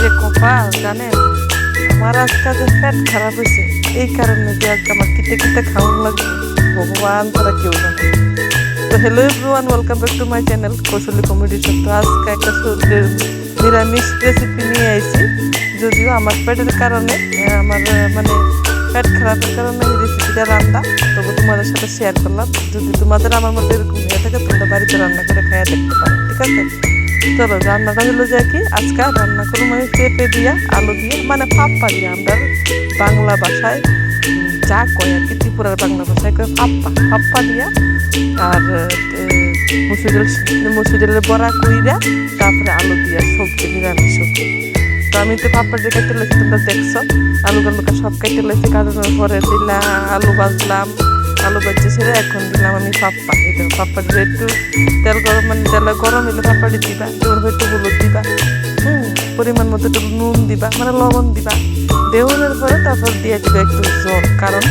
যে কপাল জানেন, আমার আজকে যে পেট খারাপ হয়েছে এই কারণে যে আজকে আমার কিতে কিতে খাওয়ান লাগবে ভগবান তারা কেউ জানে। তো hello everyone, welcome back to my channel কৌশলী কমেডি শো। তো আজকে একটা নিরামিষ রেসিপি নিয়ে আইছি। যদিও আমার পেটের কারণে আমার মানে পেট খারাপের কারণে এই রেসিপিটা রান্না, তবু তোমাদের সাথে শেয়ার করলাম। যদি তোমাদের আমার মধ্যে এরকম হয়ে থাকে তোমরা বাড়িতে রান্না করে খাইয়া দেখতে পারো, ঠিক আছে? চলো রান্নাটা হলো যে কি আজকে রান্না করবো মানে পেঁপে দিয়া আলু দিয়ে মানে পাপ্পা দিয়া, আমরা বাংলা ভাষায় যা কয় আর কি, ত্রিপুরার বাংলা ভাষায় কয় পাপ্পা। পাপ্পা দিয়া আর মুসুর ডালের বড়া কইরা তারপরে আলু দিয়া সবজি, নিরামিষ সবজি। তো আমি তো পাপ্পা দিয়ে কেটে লেছি, তোমরা দেখছো আলু গালুকা সব কেটে লেছি। কাটানোর পরে দিলাম আলু ভাজলাম, আলু ভাজছে সেরে এখন দিলাম আমি পাপ্পা। এটা পাপ্পা দিয়ে একটু তেল গরম মানে তেল গরম হলে পাপ্পাটি দিবা, তোর একটু হলুদ দিবা, পরিমাণ মতো একটু নুন দিবা মানে লবণ দিবা। দেওয়ানোর পরে তারপর দিয়ে দিবা একটু জল, কারণ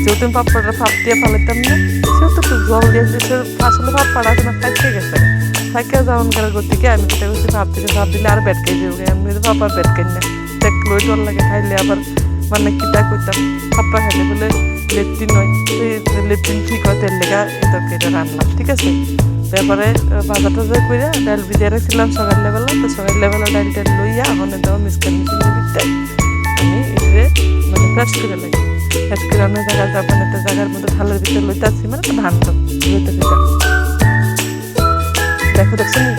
যেহেতু আমি পাপ্পাটা ভাপ দিয়ে ফালাইতাম না, সেহেতু একটু জল দিয়ে দিয়েছে। আসলে পাপ্পাটা আছে না ফাইকে গেছে, ফাইকে যাওয়ান করার গতিকে আমি যেটা করছি ভাব থেকে ভাব দিলে আর বেটকাই যাবে। আমি পাপ্পা বেটকাই না, দেখলোই ডর লাগে খাইলে আবার মানে কিতা করতাম পাপ্পা খাইলে বলে লেট্রিন হয়, সেই লেট্রিন ঠিক হয় তেল লেগা এই তরকারিটা রান্নাম, ঠিক আছে? তারপরে ভাজা টাজা করে ডাল ভিজিয়ে রাখছিলাম সকাল লেবেলা। তো সকাল লেবেলা ডাল টাল লইয়া এখন দেওয়া মিক্সার মেশিনের ভিতরে আমি এটারে মানে পেস্ট করে লাগি। পেস্ট করে আমি জায়গা মানে একটা জায়গার মধ্যে থালের ভিতরে লইতে আসছি, মানে একটা ধান লইতে দিতাম। দেখছো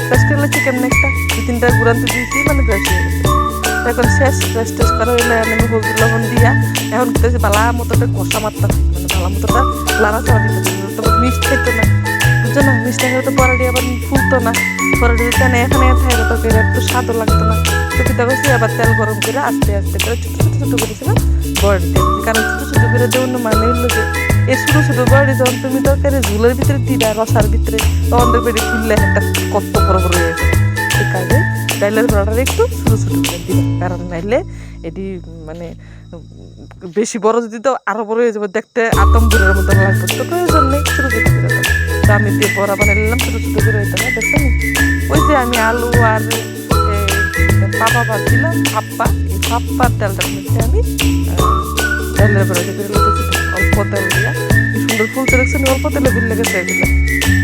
পেস্ট করে লাগছি কেমন একটা 2-3টা গুঁড়ান্ত দিয়েছি, মানে পেস্ট হয়ে গেছে। এখন শেষ পেস্ট টেস্ট করা হইলে আমি হলুদ লবণ দিয়া এখন করতেছি ভালা মতোটা কষা মারতাম, মানে ভালো মতোটা লাড়া চাড়া দিতে। তবে মিষ্টি খেতো না, বুঝছো না? মিষ্টি খেলে তো পরাটি আবার ফুলতো না, পরাটি দিতে না এখানে থাকতো তরকারি একটু স্বাদও লাগতো না। তো পিতা করছি আবার তেল গরম করে আস্তে আস্তে করে ছোটো ছোটো ছোটো করেছিলাম বড় দিয়ে দিচ্ছি। কারণ ছোটো ছোটো করে দেওয়ার মানে হইলো যে এই ছোটো ছোটো বড়ি যখন তুমি তরকারি ঝুলের ভিতরে দিবা রসার ভিতরে, তখন দেখবে এটি ফুললে একটা কত বড় বড় হয়ে যাবে। ঠিক আছে, ডাইলের বড়াটা একটু ছোটো ছোটো করে দিবা, কারণ নাইলে এটি মানে বেশি বড় যদি তো আরো বড় হয়ে যাবে, দেখতে আতম্বরের মতো লাগবে। তো প্রয়োজন নেই, ছোটো ছোটো করে দেবো। তো আমি দিয়ে বড়া বানিয়ে নিলাম ছোটো ছোটো করে। হইতে না দেখছেন ওই যে আমি আলু আর পাপা ভাজছিলাম পাপ্পা, এই পাপ্পার তেলটার মধ্যে আমি ডাইলের বড়াটা করে লেগেছি অল্প তেল দিয়া। কি সুন্দর ফুলতে দেখছেন, অল্প তেলে বিল লেগেছে এগুলো।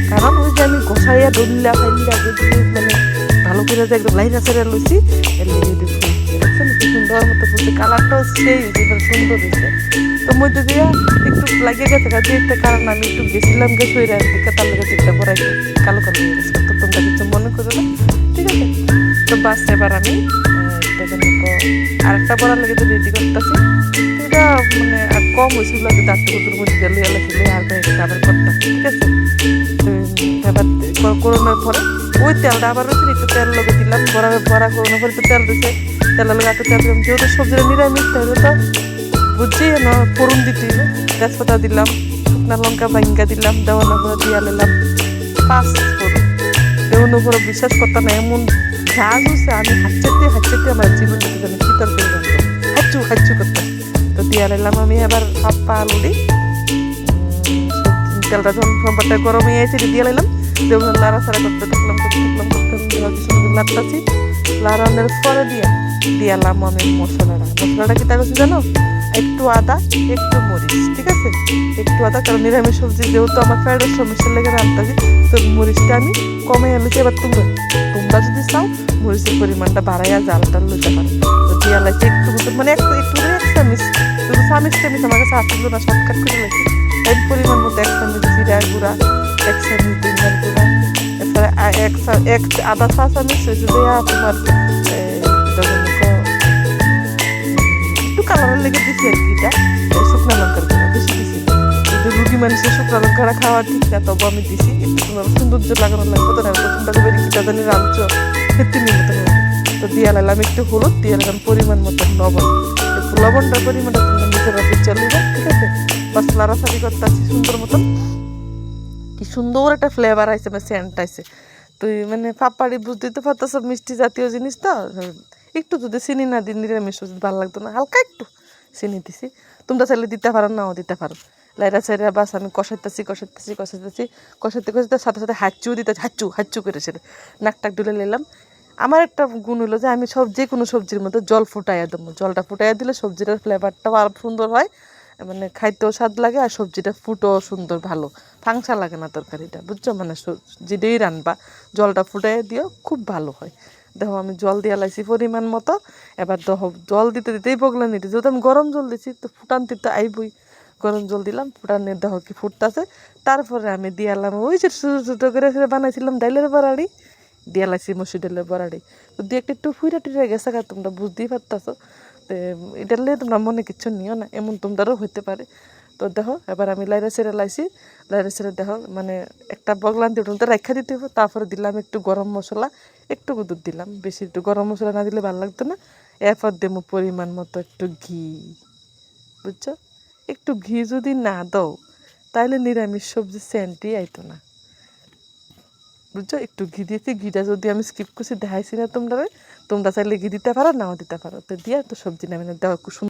কারণ ওই যে আমি গোসাইয়া ডলিয়া ফাইলিয়া যদি মানে ভালো করে যে একদম লাইনা ছেড়ে লইছি এর লেগে যদি ফুলছে দেখছেন কি সুন্দর মতো ফুলছে, কালারটাও সেই এবার সুন্দর হয়েছে। তো মধ্যে দিয়া একটু লাগিয়ে গেছে একটা কারণ আমি একটু গেছিলাম গেছে ওই দিকে, তার লেগে চিন্তা পরে একটু কালো কালো হয়ে গেছে। তো তোমরা কিছু মনে করো না, ঠিক আছে? তো বাস এবার আমি আরেকটা বড়ার লেগে তো রেডি করতেছি। এটা মানে আর কম হয়েছিল, যদি আত্মকুতুর মধ্যে গেলে এলাকালে আর আবার করতেছি, ঠিক আছে? তো এবার করোনার পরে ওই তেলটা আবার রয়েছে একটু তেল লগে দিলাম, বড়া বড়া করোনার পরে একটু তেল রয়েছে, তেলের লগে একটু তেল দিলাম। যেহেতু সবজিটা নিরামিষ তাহলে তো বুঝছি না ফোড়ন দিতে হবে। তেজপাতা দিলাম, শুকনা লঙ্কা ভাঙ্গা দিলাম, দেওয়ানোর পরে দিয়া নিলাম 5 ফোড়ন। দেওয়ানোর পরে বিশ্বাস করতাম না এমন ঝাঁজ হচ্ছে, আমি হাঁচতে আমার জীবন দিতে জানি কি তরকারি রাখবো, হাঁচু করতে। তো দিয়া নিলাম আমি এবার পাপ্পা আলু দিই। তেলটা যখন সম্পারটা গরম হয়ে আছে দিয়ে নিলাম, যেমন লাড়াচাড়া করতে থাকলাম লাড়তাছি। লাড়ানোর পরে দিয়ালাম আমি মশলাটা কি তা করছি জানো? একটু আদা, একটু মরিচ, ঠিক আছে? একটু আদা, কারণ নিরামিষ সবজি যেহেতু আমার ফ্রাইডের সমস্যার লেগে রান্তাছি, তো মরিচটা আমি কমে আনছি। এবার তোমরা যদি চাও মরিচের পরিমাণটা বাড়াইয়া জালটা লইতে পারো। তো দিয়া লাগছে একটু মানে একটু এক চামিচ, শুধু চামিচ আমার কাছে আসছিল না, শর্টকাট করে লাগছে। এর পরিমাণ মতো 1 চামিচ জিরা গুঁড়া, 1 চামিচ ধনিয়ার গুঁড়া, এরপরে আদা 1/4 চামিচ হয়েছে দেয়া তোমার একটু কালারের লেগে দিছি আর কি। এটা শুকনা লঙ্কার গুঁড়া বেশি দিছি, যদি রুগী মানুষের শুকনা লঙ্কাটা খাওয়া ঠিক না, তবু আমি দিছি একটু তোমার সৌন্দর্য লাগানোর লাগবে। তো না তোমরা বেরি কিটা জানি রাঁধছো খেতে মতো হবে। তো দিয়ে নিলাম একটু হলুদ, দিয়ে নিলাম পরিমাণ মতো লবণ। একটু লবণটার পরিমাণটা তোমরা নিজের অফিস চলে যাবে, ঠিক আছে? বাস লাড়াচাড়ি করতে আসছি সুন্দর মতন। কি সুন্দর একটা ফ্লেভার আইছে, মানে সেন্ট আইছে। তো মানে পাপাড়ি বুঝতেই তো পারতেছ মিষ্টি জাতীয় জিনিস তো, একটু যদি চিনি না দিন নিরামিষ ভালো লাগতো না, হালকা একটু চিনি দিছি। তোমরা চাইলে দিতে পারো, নাও দিতে পারো। লাইরা চাইরা বাস আমি কষাইতেছি কষাইতে সাথে সাথে হাঁচু দিতে হাঁচু করে সেটা নাক টাক ডুলে নিলাম। আমার একটা গুণ হলো যে আমি যে কোনো সবজির মধ্যে জল ফুটাইয়া দেবো, জলটা ফুটাইয়া দিলে সবজিটার ফ্লেভারটাও আরও সুন্দর হয়, মানে খাইতেও স্বাদ লাগে, আর সবজিটা ফুটও সুন্দর ভালো, ফাংসা লাগে না তরকারিটা, বুঝছো? মানে যেটাই রানবা জলটা ফুটাইয়া দিও, খুব ভালো হয়। দেখো আমি জল দিয়ে লাইছি পরিমাণ মতো, এবার দেখো জল দিতে দিতেই বগলা নিতে, যেহেতু আমি গরম জল দিছি তো ফুটানতে তো আইবই, গরম জল দিলাম, ফুটানের দেখো কি ফুটতেছে, তারপরে আমি দিয়ালাম ওই যে ছোটো ছোটো করে বানাইছিলাম ডাইলের বড়াড়ি, দিয়া লাইছি মসুর ডালের বড়াড়ি, তো দিয়ে একটু ফুইরা টুইরা গেছে, তোমরা বুঝতেই পারতাছো। তো এটা নিয়ে তোমরা মনে কিচ্ছু নিও না, এমন তোমরাও হইতে পারে। তো দেখো এবার আমি লাইরা ছেড়ে লাইছি, লাইরা ছেড়ে দেখো মানে একটা বগলান দিয়ে ওটা রাখা দিতে হবে, তারপরে দিলাম একটু গরম মশলা, একটু দুধ দিলাম, বেশি একটু গরম মশলা না দিলে ভালো লাগতো না। এরপর দেবো পরিমাণ মতো একটু ঘি, বুঝছো? একটু ঘি যদি না দাও তাহলে নিরামিষ সবজি সেন্টই আইতো না, বুঝছো? একটু ঘি দিয়েছি, ঘিটা যদি আমি স্কিপ করছি দেখাইছি না তোমরা, তোমরা চাইলে ঘি দিতে পারো, নাও দিতে পারো, তো দিয়ে তো সবজি নামিয়ে দেওয়া খুব সুন্দর।